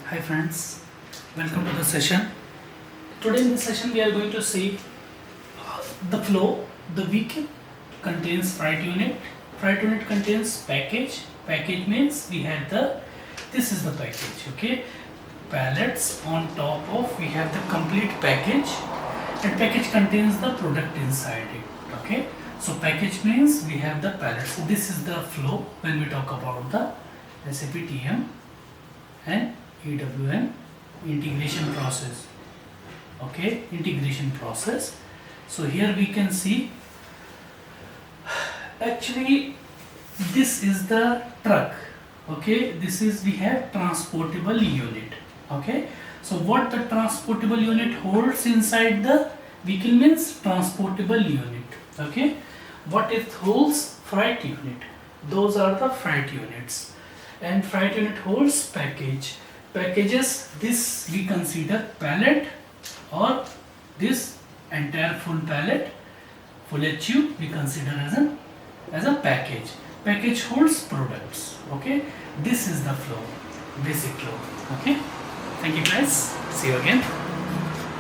Hi friends, welcome to the session. Today in this session we are going to see the flow. The vehicle contains freight unit. Freight unit contains package. Package means this is the package, okay. Pallets on top of we have the complete package, and package contains the product inside it, okay. So package means we have the pallets. So this is the flow when we talk about the SAP TM and EWM integration process, okay, integration process. So here we can see actually this is the truck, okay. This is we have transportable unit, okay. So what the transportable unit holds inside the vehicle means transportable unit, okay. What it holds? Freight unit. Those are the freight units, and freight unit holds package. Packages, this we consider pallet, or this entire full pallet, full HU we consider as a package. Package holds products, okay. This is the flow, basic flow, okay. Thank you guys, see you again.